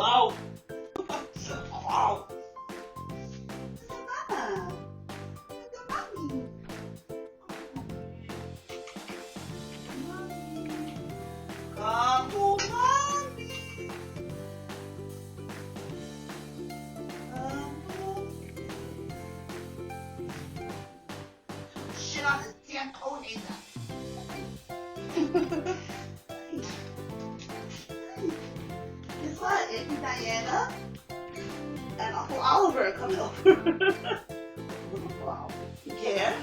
Hello? Hello? Mama. The mommy. Come to mommy. Shit on this damn coordinator. Guess what? Auntie Diana and Uncle Oliver are coming over. Wow. You care?